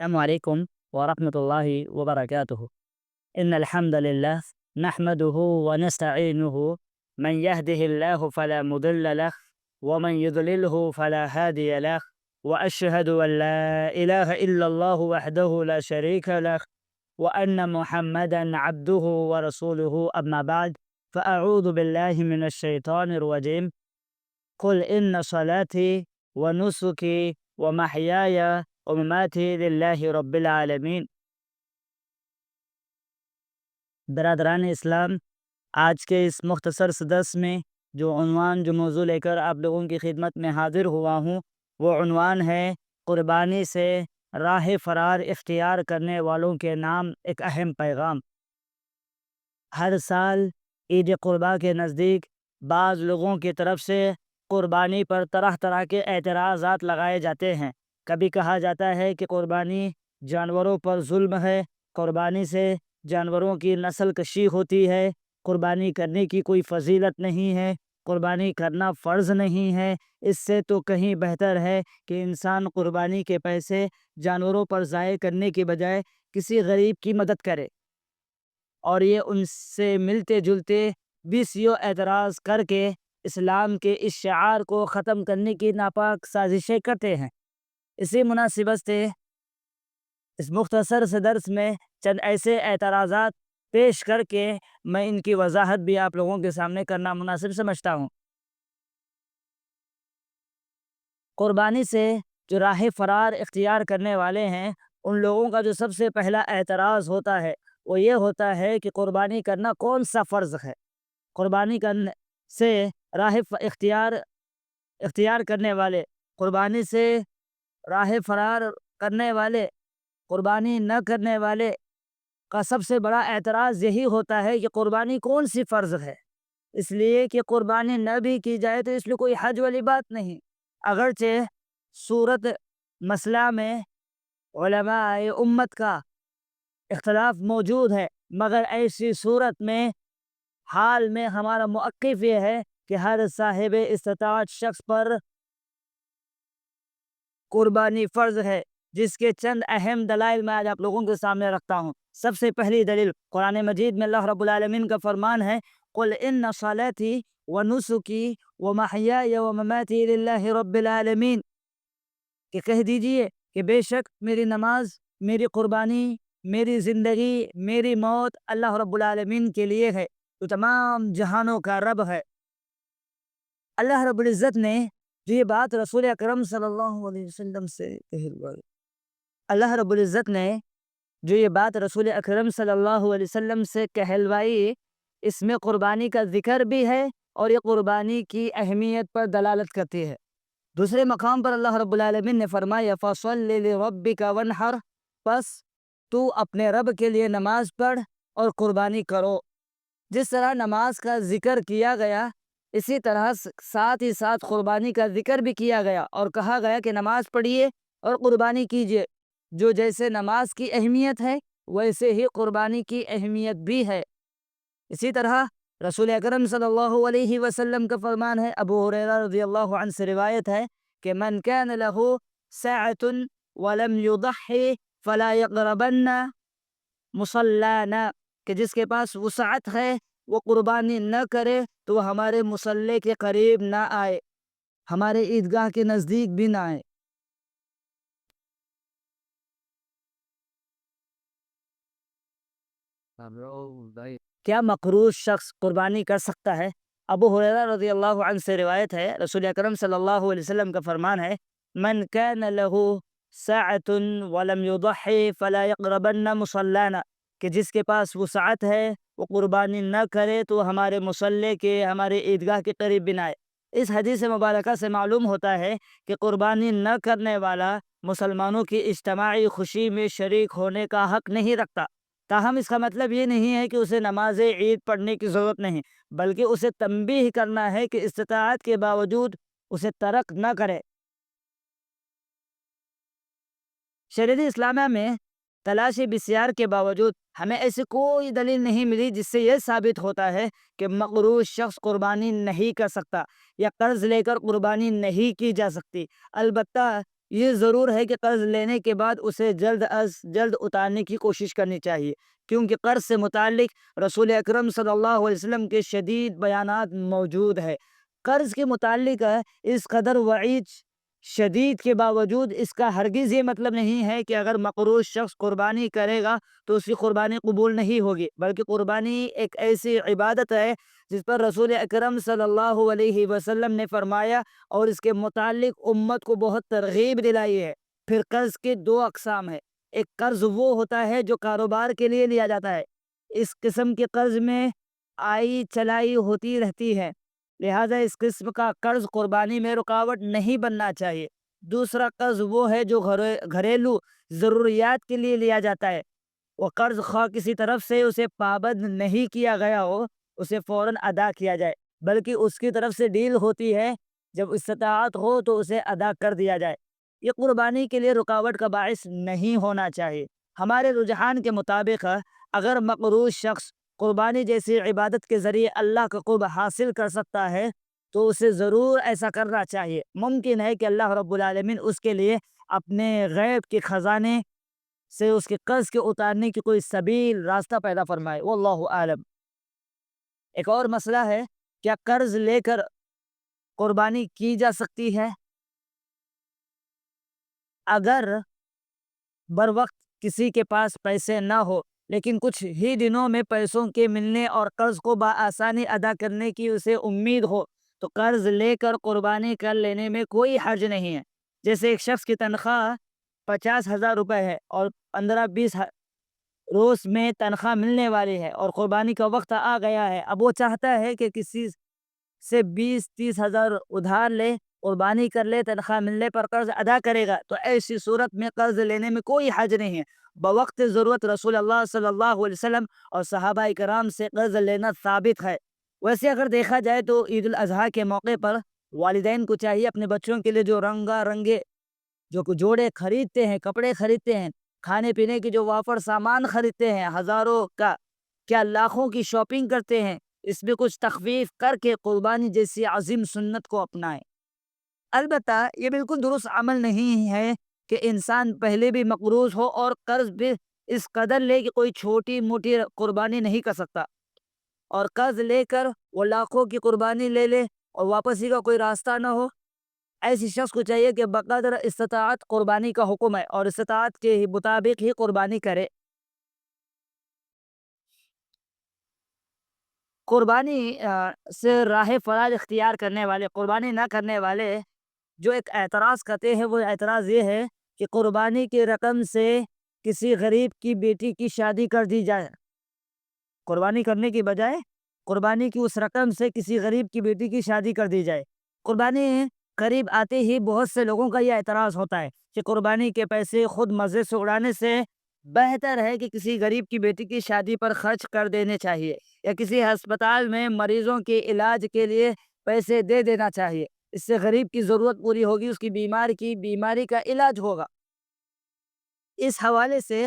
السلام عليكم ورحمة الله وبركاته. إن الحمد لله نحمده ونستعينه. من يهده الله فلا مضل له، ومن يضلله فلا هادي له. وأشهد أن لا إله إلا الله وحده لا شريك له، وأن محمدا عبده ورسوله. أما بعد، فأعوذ بالله من الشيطان الرجيم. قل إن صلاتي ونسكي ومحياي ومماتي للہ رب العالمین۔ برادران اسلام، آج کے اس مختصر سے درس میں جو موضوع لے کر آپ لوگوں کی خدمت میں حاضر ہوا ہوں، وہ عنوان ہے قربانی سے راہ فرار اختیار کرنے والوں کے نام ایک اہم پیغام۔ ہر سال عید قربا کے نزدیک بعض لوگوں کی طرف سے قربانی پر طرح طرح کے اعتراضات لگائے جاتے ہیں۔ کبھی کہا جاتا ہے کہ قربانی جانوروں پر ظلم ہے، قربانی سے جانوروں کی نسل کشی ہوتی ہے، قربانی کرنے کی کوئی فضیلت نہیں ہے، قربانی کرنا فرض نہیں ہے، اس سے تو کہیں بہتر ہے کہ انسان قربانی کے پیسے جانوروں پر ضائع کرنے کے بجائے کسی غریب کی مدد کرے۔ اور یہ ان سے ملتے جلتے بیسیوں اعتراض کر کے اسلام کے اس شعار کو ختم کرنے کی ناپاک سازشیں کرتے ہیں۔ اسی مناسبت سے اس مختصر سے درس میں چند ایسے اعتراضات پیش کر کے میں ان کی وضاحت بھی آپ لوگوں کے سامنے کرنا مناسب سمجھتا ہوں۔ قربانی سے جو راہ فرار اختیار کرنے والے ہیں، ان لوگوں کا جو سب سے پہلا اعتراض ہوتا ہے وہ یہ ہوتا ہے کہ قربانی کرنا کون سا فرض ہے۔ قربانی کرنے سے راہ اختیار کرنے والے، قربانی سے راہ فرار کرنے والے، قربانی نہ کرنے والے کا سب سے بڑا اعتراض یہی ہوتا ہے کہ قربانی کون سی فرض ہے۔ اس لیے کہ قربانی نہ بھی کی جائے تو اس لیے کوئی حج والی بات نہیں۔ اگرچہ صورت مسئلہ میں علماء امت کا اختلاف موجود ہے، مگر ایسی صورت میں حال میں ہمارا موقف یہ ہے کہ ہر صاحب استطاعت شخص پر قربانی فرض ہے، جس کے چند اہم دلائل میں آج آپ لوگوں کے سامنے رکھتا ہوں۔ سب سے پہلی دلیل قرآن مجید میں اللہ رب العالمین کا فرمان ہے، قل ان صلاتی ونسکی ومحیای ومماتی للہ رب العالمین، کہ کہہ دیجئے کہ بے شک میری نماز، میری قربانی، میری زندگی، میری موت اللہ رب العالمین کے لیے ہے، تو تمام جہانوں کا رب ہے۔ اللہ رب العزت نے جو یہ بات رسول اکرم صلی اللہ علیہ وسلم سے اللہ رب العزت نے جو یہ بات رسول اکرم صلی اللہ علیہ وسلم سے کہلوائی، اس میں قربانی کا ذکر بھی ہے اور یہ قربانی کی اہمیت پر دلالت کرتی ہے۔ دوسرے مقام پر اللہ رب العالمین نے فرمایا فَصَلِّ لِرَبِّكَ وَانْحَرْ، پس تو اپنے رب کے لیے نماز پڑھ اور قربانی کرو۔ جس طرح نماز کا ذکر کیا گیا، اسی طرح ساتھ ہی ساتھ قربانی کا ذکر بھی کیا گیا اور کہا گیا کہ نماز پڑھیے اور قربانی کیجیے۔ جو جیسے نماز کی اہمیت ہے ویسے ہی قربانی کی اہمیت بھی ہے۔ اسی طرح رسول اکرم صلی اللہ علیہ وسلم کا فرمان ہے، ابو ہریرہ رضی اللہ عنہ سے روایت ہے کہ من کان لہ سعۃ ولم یضحِ فلا یقربن مصلانا، کہ جس کے پاس وسعت ہے وہ قربانی نہ کرے تو وہ ہمارے مصلی کے قریب نہ آئے، ہمارے عیدگاہ کے نزدیک بھی نہ آئے۔ کیا مقروض شخص قربانی کر سکتا ہے؟ ابو ہریرہ رضی اللہ عنہ سے روایت ہے، رسول اکرم صلی اللہ علیہ وسلم کا فرمان ہے، من کان لہ سعۃ ولم یضحِ فلا یقربن مصلانا، کہ جس کے پاس وسعت ہے وہ قربانی نہ کرے تو ہمارے مصلی کے، ہمارے عیدگاہ کے قریب بھی نہ آئے۔ اس حدیث مبارکہ سے معلوم ہوتا ہے کہ قربانی نہ کرنے والا مسلمانوں کی اجتماعی خوشی میں شریک ہونے کا حق نہیں رکھتا۔ تاہم اس کا مطلب یہ نہیں ہے کہ اسے نماز عید پڑھنے کی ضرورت نہیں، بلکہ اسے تنبیہ کرنا ہے کہ استطاعت کے باوجود اسے ترک نہ کرے۔ شریعت اسلامیہ میں تلاشی بسیار کے باوجود ہمیں ایسی کوئی دلیل نہیں ملی جس سے یہ ثابت ہوتا ہے کہ مقروض شخص قربانی نہیں کر سکتا یا قرض لے کر قربانی نہیں کی جا سکتی۔ البتہ یہ ضرور ہے کہ قرض لینے کے بعد اسے جلد از جلد اتارنے کی کوشش کرنی چاہیے، کیونکہ قرض سے متعلق رسول اکرم صلی اللہ علیہ وسلم کے شدید بیانات موجود ہے۔ قرض کے متعلق اس قدر وعید شدید کے باوجود اس کا ہرگز یہ مطلب نہیں ہے کہ اگر مقروض شخص قربانی کرے گا تو اس کی قربانی قبول نہیں ہوگی، بلکہ قربانی ایک ایسی عبادت ہے جس پر رسول اکرم صلی اللہ علیہ وسلم نے فرمایا اور اس کے متعلق امت کو بہت ترغیب دلائی ہے۔ پھر قرض کے دو اقسام ہے۔ ایک قرض وہ ہوتا ہے جو کاروبار کے لیے لیا جاتا ہے، اس قسم کے قرض میں آئی چلائی ہوتی رہتی ہے، لہذا اس قسم کا قرض قربانی میں رکاوٹ نہیں بننا چاہیے۔ دوسرا قرض وہ ہے جو گھریلو ضروریات کے لیے لیا جاتا ہے، وہ قرض خواہ کسی طرف سے اسے پابند نہیں کیا گیا ہو اسے فوراً ادا کیا جائے، بلکہ اس کی طرف سے ڈیل ہوتی ہے، جب استطاعت ہو تو اسے ادا کر دیا جائے۔ یہ قربانی کے لیے رکاوٹ کا باعث نہیں ہونا چاہیے۔ ہمارے رجحان کے مطابق اگر مقروض شخص قربانی جیسی عبادت کے ذریعے اللہ کا قرب حاصل کر سکتا ہے تو اسے ضرور ایسا کرنا چاہیے۔ ممکن ہے کہ اللہ رب العالمین اس کے لیے اپنے غیب کے خزانے سے اس کے قرض کے اتارنے کی کوئی سبیل راستہ پیدا فرمائے، واللہ عالم۔ ایک اور مسئلہ ہے، کیا قرض لے کر قربانی کی جا سکتی ہے؟ اگر بر وقت کسی کے پاس پیسے نہ ہو لیکن کچھ ہی دنوں میں پیسوں کے ملنے اور قرض کو بآسانی ادا کرنے کی اسے امید ہو تو قرض لے کر قربانی کر لینے میں کوئی حرج نہیں ہے۔ جیسے ایک شخص کی تنخواہ 50,000 روپے ہے اور 15-20 روز میں تنخواہ ملنے والی ہے اور قربانی کا وقت آ گیا ہے، اب وہ چاہتا ہے کہ کسی سے 20-30 ہزار ادھار لے، قربانی کر لے، تنخواہ ملنے پر قرض ادا کرے گا، تو ایسی صورت میں قرض لینے میں کوئی حرج نہیں ہے۔ بوقت ضرورت رسول اللہ صلی اللہ علیہ وسلم اور صحابہ کرام سے قرض لینا ثابت ہے۔ ویسے اگر دیکھا جائے تو عید الاضحیٰ کے موقع پر والدین کو چاہیے اپنے بچوں کے لیے جو رنگا رنگے جو جوڑے خریدتے ہیں، کپڑے خریدتے ہیں، کھانے پینے کی جو وافر سامان خریدتے ہیں، ہزاروں کا کیا لاکھوں کی شاپنگ کرتے ہیں، اس میں کچھ تخفیف کر کے قربانی جیسی عظیم سنت کو اپنائیں۔ البتہ یہ بالکل درست عمل نہیں ہے کہ انسان پہلے بھی مقروض ہو اور قرض بھی اس قدر لے کہ کوئی چھوٹی موٹی قربانی نہیں کر سکتا، اور قرض لے کر وہ لاکھوں کی قربانی لے لے اور واپسی کا کوئی راستہ نہ ہو۔ ایسی شخص کو چاہیے کہ بقدر استطاعت قربانی کا حکم ہے اور استطاعت کے مطابق ہی قربانی کرے۔ قربانی سے راہ فرار اختیار کرنے والے، قربانی نہ کرنے والے جو ایک اعتراض کرتے ہیں، وہ اعتراض یہ ہے کہ قربانی کی رقم سے کسی غریب کی بیٹی کی شادی کر دی جائے۔ قربانی کرنے کی بجائے قربانی کی اس رقم سے کسی غریب کی بیٹی کی شادی کر دی جائے۔ قربانی قریب آتے ہی بہت سے لوگوں کا یہ اعتراض ہوتا ہے کہ قربانی کے پیسے خود مزے سے اڑانے سے بہتر ہے کہ کسی غریب کی بیٹی کی شادی پر خرچ کر دینے چاہیے، یا کسی ہسپتال میں مریضوں کے علاج کے لیے پیسے دے دینا چاہیے، اس سے غریب کی ضرورت پوری ہوگی، اس کی بیماری کا علاج ہوگا۔ اس حوالے سے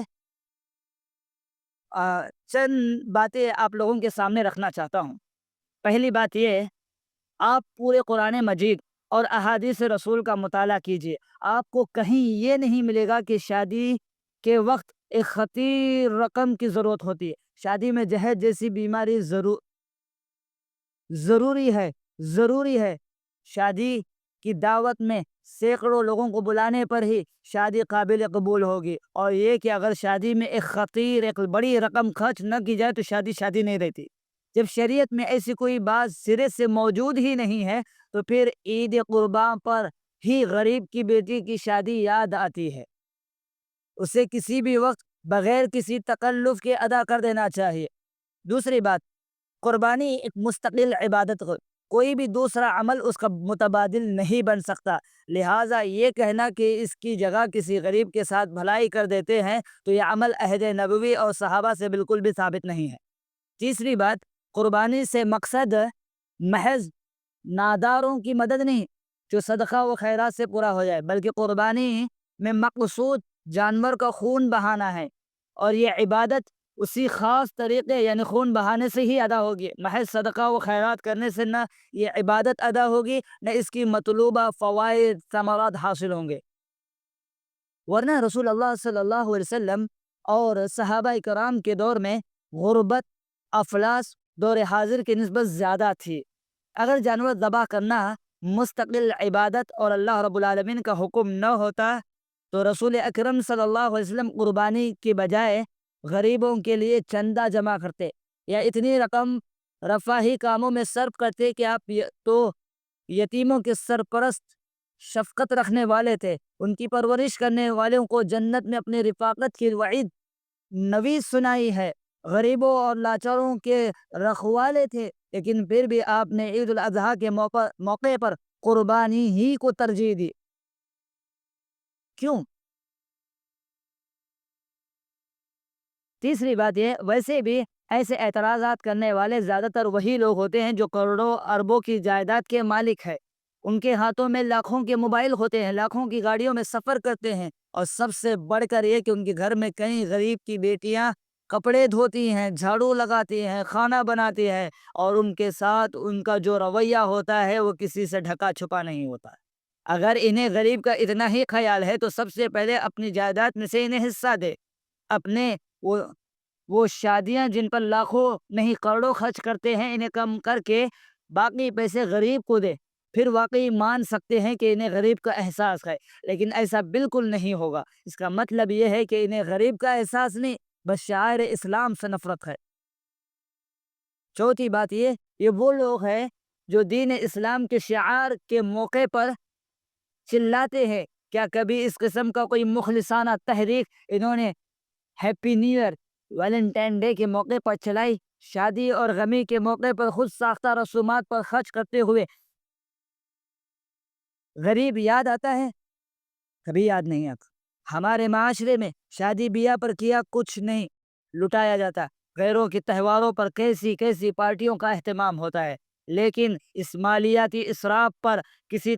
چند باتیں آپ لوگوں کے سامنے رکھنا چاہتا ہوں۔ پہلی بات یہ ہے، آپ پورے قرآن مجید اور احادیث رسول کا مطالعہ کیجیے، آپ کو کہیں یہ نہیں ملے گا کہ شادی کے وقت ایک خطیر رقم کی ضرورت ہوتی ہے۔ شادی میں جہیز جیسی بیماری ضروری ہے۔ شادی کی دعوت میں سینکڑوں لوگوں کو بلانے پر ہی شادی قابل قبول ہوگی، اور یہ کہ اگر شادی میں ایک بڑی رقم خرچ نہ کی جائے تو شادی نہیں رہتی۔ جب شریعت میں ایسی کوئی بات سرے سے موجود ہی نہیں ہے تو پھر عید قربان پر ہی غریب کی بیٹی کی شادی یاد آتی ہے، اسے کسی بھی وقت بغیر کسی تکلف کے ادا کر دینا چاہیے۔ دوسری بات، قربانی ایک مستقل عبادت ہے، کوئی بھی دوسرا عمل اس کا متبادل نہیں بن سکتا، لہٰذا یہ کہنا کہ اس کی جگہ کسی غریب کے ساتھ بھلائی کر دیتے ہیں تو یہ عمل عہد نبوی اور صحابہ سے بالکل بھی ثابت نہیں ہے۔ تیسری بات، قربانی سے مقصد محض ناداروں کی مدد نہیں جو صدقہ و خیرات سے پورا ہو جائے، بلکہ قربانی میں مقصود جانور کا خون بہانا ہے، اور یہ عبادت اسی خاص طریقے یعنی خون بہانے سے ہی ادا ہوگی۔ محض صدقہ و خیرات کرنے سے نہ یہ عبادت ادا ہوگی، نہ اس کی مطلوبہ فوائد ثمرات حاصل ہوں گے۔ ورنہ رسول اللہ صلی اللہ علیہ وسلم اور صحابہ کرام کے دور میں غربت، افلاس دور حاضر کی نسبت زیادہ تھی۔ اگر جانور ذبح کرنا مستقل عبادت اور اللہ رب العالمین کا حکم نہ ہوتا تو رسول اکرم صلی اللہ علیہ وسلم قربانی کی بجائے غریبوں کے لیے چندہ جمع کرتے یا اتنی رقم رفاہی کاموں میں صرف کرتے کہ آپ تو یتیموں کے سرپرست شفقت رکھنے والے تھے، ان کی پرورش کرنے والوں کو جنت میں اپنی رفاقت کی وعید نویز سنائی ہے، غریبوں اور لاچاروں کے رکھوالے تھے، لیکن پھر بھی آپ نے عید الاضحیٰ کے موقع پر قربانی ہی کو ترجیح دی۔ کیوں؟ تیسری بات یہ، ویسے بھی ایسے اعتراضات کرنے والے زیادہ تر وہی لوگ ہوتے ہیں جو کروڑوں اربوں کی جائیداد کے مالک ہیں، ان کے ہاتھوں میں لاکھوں کے موبائل ہوتے ہیں، لاکھوں کی گاڑیوں میں سفر کرتے ہیں، اور سب سے بڑھ کر یہ کہ ان کے گھر میں کئی غریب کی بیٹیاں کپڑے دھوتی ہیں، جھاڑو لگاتی ہیں، کھانا بناتی ہیں، اور ان کے ساتھ ان کا جو رویہ ہوتا ہے وہ کسی سے ڈھکا چھپا نہیں ہوتا ہے۔ اگر انہیں غریب کا اتنا ہی خیال ہے تو سب سے پہلے اپنی جائیداد میں سے انہیں حصہ دے، اپنے وہ وہ شادیاں جن پر لاکھوں نہیں کروڑوں خرچ کرتے ہیں انہیں کم کر کے باقی پیسے غریب کو دے، پھر واقعی مان سکتے ہیں کہ انہیں غریب کا احساس ہے، لیکن ایسا بالکل نہیں ہوگا۔ اس کا مطلب یہ ہے کہ انہیں غریب کا احساس نہیں، بس شاعر اسلام سے نفرت ہے۔ چوتھی بات یہ وہ لوگ ہیں جو دین اسلام کے شعار کے موقع پر چلاتے ہیں۔ کیا کبھی اس قسم کا کوئی مخلصانہ تحریک انہوں نے happy new year, Valentine day کے موقع پر چلائی؟ شادی اور غمی کے موقع پر خود ساختہ رسومات پر خرچ کرتے ہوئے غریب یاد آتا ہے؟ کبھی یاد نہیں آتا۔ ہمارے معاشرے میں شادی بیاہ پر کیا کچھ نہیں لٹایا جاتا، غیروں کے تہواروں پر کیسی کیسی پارٹیوں کا اہتمام ہوتا ہے، لیکن اس مالیاتی اسراف پر کسی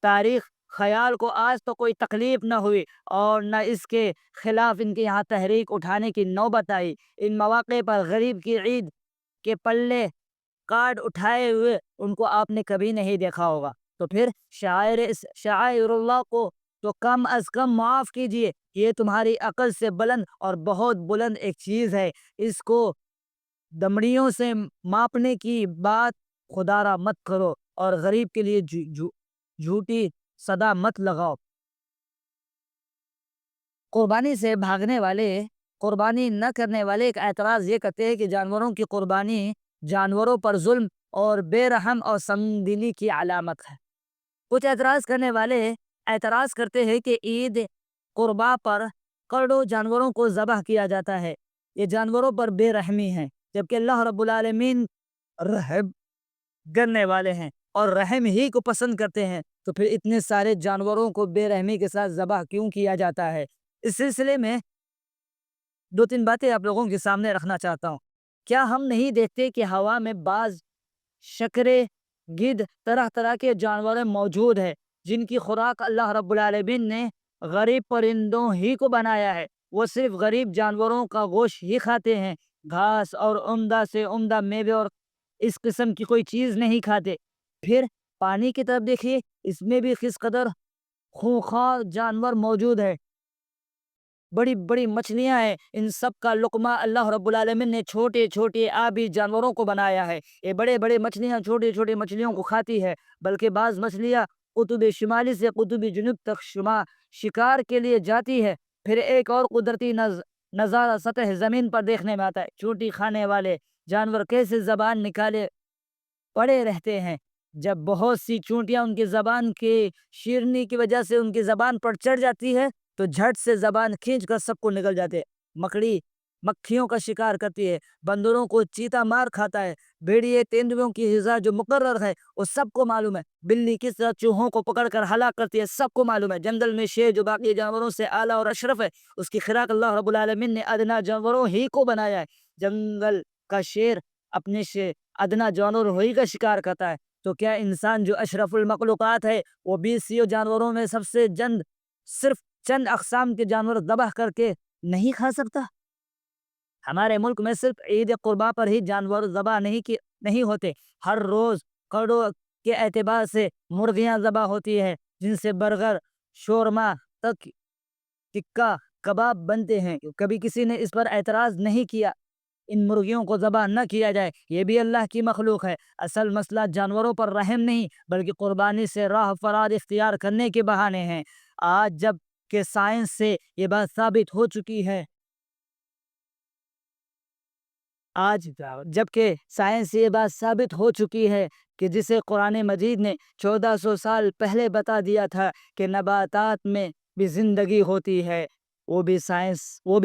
تاریخ خیال کو آج تو کوئی تکلیف نہ ہوئی اور نہ اس کے خلاف ان کے یہاں تحریک اٹھانے کی نوبت آئی۔ ان مواقع پر غریب کی عید کے پلے کارڈ اٹھائے ہوئے ان کو آپ نے کبھی نہیں دیکھا ہوگا، تو پھر شاعر اللہ کو تو کم از کم معاف کیجئے۔ یہ تمہاری عقل سے بلند اور بہت بلند ایک چیز ہے، اس کو دمڑیوں سے ماپنے کی بات خدا را مت کرو اور غریب کے لیے جھوٹی صدا مت لگاؤ۔ قربانی سے بھاگنے والے، قربانی نہ کرنے والے ایک اعتراض یہ کرتے ہیں کہ جانوروں کی قربانی جانوروں پر ظلم اور بے رحم اور سنگ دلی کی علامت ہے۔ کچھ اعتراض کرنے والے اعتراض کرتے ہیں کہ عید قربا پر کروڑوں جانوروں کو ذبح کیا جاتا ہے، یہ جانوروں پر بے رحمی ہے، جبکہ اللہ رب العالمین رحم کرنے والے ہیں اور رحم ہی کو پسند کرتے ہیں، تو پھر اتنے سارے جانوروں کو بے رحمی کے ساتھ ذبح کیوں کیا جاتا ہے؟ اس سلسلے میں دو تین باتیں آپ لوگوں کے سامنے رکھنا چاہتا ہوں۔ کیا ہم نہیں دیکھتے کہ ہوا میں بعض شکرے، گدھ، طرح طرح کے جانور موجود ہیں جن کی خوراک اللہ رب العالمین نے غریب پرندوں ہی کو بنایا ہے؟ وہ صرف غریب جانوروں کا گوشت ہی کھاتے ہیں، گھاس اور عمدہ سے عمدہ میوے اور اس قسم کی کوئی چیز نہیں کھاتے۔ پھر پانی کی طرف دیکھیے، اس میں بھی کس قدر خونخوار جانور موجود ہے، بڑی بڑی مچھلیاں ہیں، ان سب کا لقمہ اللہ رب العالمین نے چھوٹے چھوٹے آبی جانوروں کو بنایا ہے۔ یہ بڑے بڑے مچھلیاں چھوٹے چھوٹے مچھلیوں کو کھاتی ہے، بلکہ بعض مچھلیاں قطب شمالی سے قطب جنوب تک شکار کے لیے جاتی ہے۔ پھر ایک اور قدرتی نظارہ سطح زمین پر دیکھنے میں آتا ہے، چونٹی کھانے والے جانور کیسے زبان نکالے پڑے رہتے ہیں۔ جب بہت سی چونٹیاں ان کی زبان کی شیرنی کی وجہ سے ان کی زبان پر چڑھ جاتی ہے تو جھٹ سے زبان کھینچ کر سب کو نگل جاتے ہیں۔ مکڑی مکھیوں کا شکار کرتی ہے، بندروں کو چیتا مار کھاتا ہے، بھیڑیے تیندووں کی غذا جو مقرر ہے وہ سب کو معلوم ہے، بلی کس طرح چوہوں کو پکڑ کر ہلاک کرتی ہے سب کو معلوم ہے، جنگل میں شیر جو باقی جانوروں سے اعلیٰ اور اشرف ہے، اس کی خوراک اللہ رب العالمین نے ادنا جانوروں ہی کو بنایا ہے۔ جنگل کا شیر اپنے سے ادنا جانوروں ہی کا شکار کرتا ہے، تو کیا انسان جو اشرف المخلوقات ہے وہ 20 جانوروں میں سب سے صرف چند اقسام کے جانور ذبح کر کے نہیں کھا سکتا؟ ہمارے ملک میں صرف عید قربا پر ہی جانور ذبح نہیں ہوتے، ہر روز کروڑوں کے اعتبار سے مرغیاں ذبح ہوتی ہے، جن سے برگر شورما تک، ٹکا، کباب بنتے ہیں، کبھی کسی نے اس پر اعتراض نہیں کیا ان مرغیوں کو ذبح نہ کیا جائے، یہ بھی اللہ کی مخلوق ہے۔ اصل مسئلہ جانوروں پر رحم نہیں بلکہ قربانی سے راہ فرار اختیار کرنے کے بہانے ہیں۔ آج جب کہ سائنس سے یہ بات ثابت ہو چکی ہے آج جبکہ سائنس سے یہ بات ثابت ہو چکی ہے کہ جسے قرآن مجید نے 1400 سال پہلے بتا دیا تھا کہ نباتات میں بھی زندگی ہوتی ہے، وہ بھی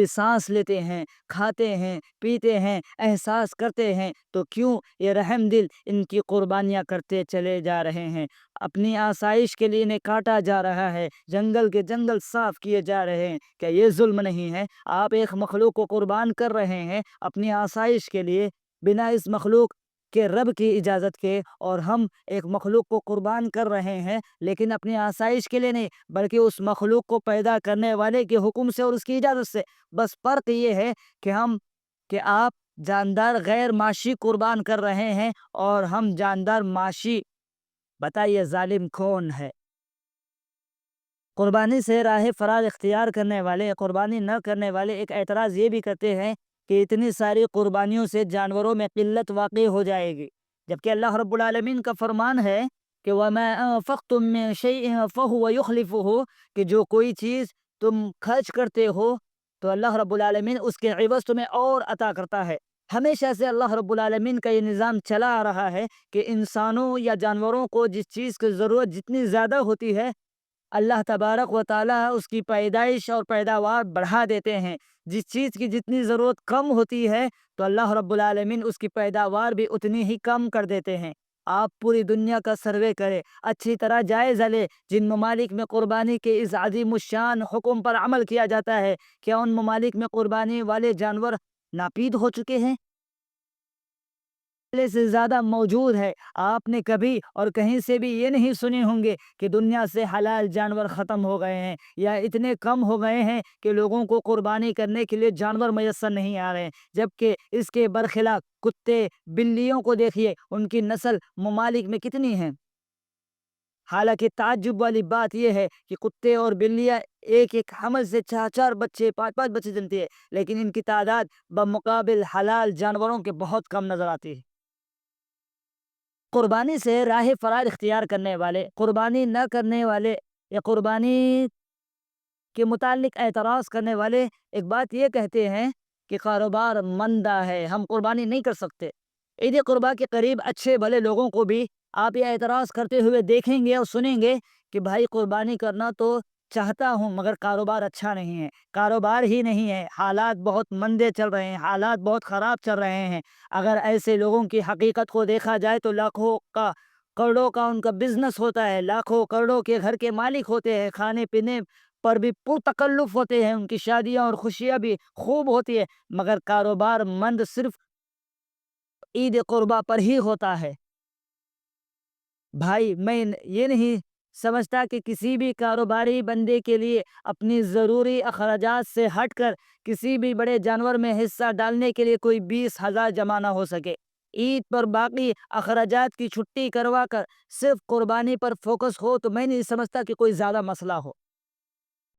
سانس لیتے ہیں، کھاتے ہیں، پیتے ہیں، احساس کرتے ہیں، تو کیوں یہ رحم دل ان کی قربانیاں کرتے چلے جا رہے ہیں؟ اپنی آسائش کے لیے انہیں کاٹا جا رہا ہے، جنگل کے جنگل صاف کیے جا رہے ہیں، کیا یہ ظلم نہیں ہے؟ آپ ایک مخلوق کو قربان کر رہے ہیں اپنی آسائش کے لیے، بنا اس مخلوق کے رب کی اجازت کے، اور ہم ایک مخلوق کو قربان کر رہے ہیں لیکن اپنی آسائش کے لیے نہیں بلکہ اس مخلوق کو پیدا کرنے والے کے حکم سے اور اس کی اجازت سے۔ بس فرق یہ ہے کہ آپ جاندار غیر معاشی قربان کر رہے ہیں اور ہم جاندار معاشی۔ بتائیے ظالم کون ہے؟ قربانی سے راہ فرار اختیار کرنے والے، قربانی نہ کرنے والے ایک اعتراض یہ بھی کرتے ہیں کہ اتنی ساری قربانیوں سے جانوروں میں قلت واقع ہو جائے گی، جبکہ اللہ رب العالمین کا فرمان ہے کہ وَمَا أَنفَقْتُم مِّن شَيْءٍ فَهُوَ يُخْلِفُهُ، کہ جو کوئی چیز تم خرچ کرتے ہو تو اللہ رب العالمین اس کے عوض تمہیں اور عطا کرتا ہے۔ ہمیشہ سے اللہ رب العالمین کا یہ نظام چلا آ رہا ہے کہ انسانوں یا جانوروں کو جس چیز کی ضرورت جتنی زیادہ ہوتی ہے، اللہ تبارک و تعالیٰ اس کی پیدائش اور پیداوار بڑھا دیتے ہیں۔ جس چیز کی جتنی ضرورت کم ہوتی ہے تو اللہ رب العالمین اس کی پیداوار بھی اتنی ہی کم کر دیتے ہیں۔ آپ پوری دنیا کا سروے کریں، اچھی طرح جائزہ لیں، جن ممالک میں قربانی کے اس عظیم الشان حکم پر عمل کیا جاتا ہے، کیا ان ممالک میں قربانی والے جانور ناپید ہو چکے ہیں؟ پہلے سے زیادہ موجود ہے۔ آپ نے کبھی اور کہیں سے بھی یہ نہیں سنے ہوں گے کہ دنیا سے حلال جانور ختم ہو گئے ہیں یا اتنے کم ہو گئے ہیں کہ لوگوں کو قربانی کرنے کے لیے جانور میسر نہیں آ رہے ہیں، جبکہ اس کے برخلاف کتے بلیوں کو دیکھیے، ان کی نسل ممالک میں کتنی ہیں۔ حالانکہ تعجب والی بات یہ ہے کہ کتے اور بلیاں ایک ایک حمل سے 4 4 بچے، 5 5 بچے جنتی ہے، لیکن ان کی تعداد بمقابل حلال جانوروں کے بہت کم نظر آتی ہے۔ قربانی سے راہ فرار اختیار کرنے والے، قربانی نہ کرنے والے یا قربانی کے متعلق اعتراض کرنے والے ایک بات یہ کہتے ہیں کہ کاروبار مندہ ہے، ہم قربانی نہیں کر سکتے۔ عید قربا کے قریب اچھے بھلے لوگوں کو بھی آپ یہ اعتراض کرتے ہوئے دیکھیں گے اور سنیں گے کہ بھائی قربانی کرنا تو چاہتا ہوں مگر کاروبار اچھا نہیں ہے، کاروبار ہی نہیں ہے، حالات بہت مندے چل رہے ہیں، حالات بہت خراب چل رہے ہیں۔ اگر ایسے لوگوں کی حقیقت کو دیکھا جائے تو لاکھوں کا کروڑوں کا ان کا بزنس ہوتا ہے، لاکھوں کروڑوں کے گھر کے مالک ہوتے ہیں، کھانے پینے پر بھی پرتکلف ہوتے ہیں، ان کی شادیاں اور خوشیاں بھی خوب ہوتی ہے، مگر کاروبار مند صرف عید قربا پر ہی ہوتا ہے۔ بھائی میں یہ نہیں سمجھتا کہ کسی بھی کاروباری بندے کے لیے اپنی ضروری اخراجات سے ہٹ کر کسی بھی بڑے جانور میں حصہ ڈالنے کے لیے کوئی 20,000 جمع نہ ہو سکے۔ عید پر باقی اخراجات کی چھٹی کروا کر صرف قربانی پر فوکس ہو تو میں نہیں سمجھتا کہ کوئی زیادہ مسئلہ ہو۔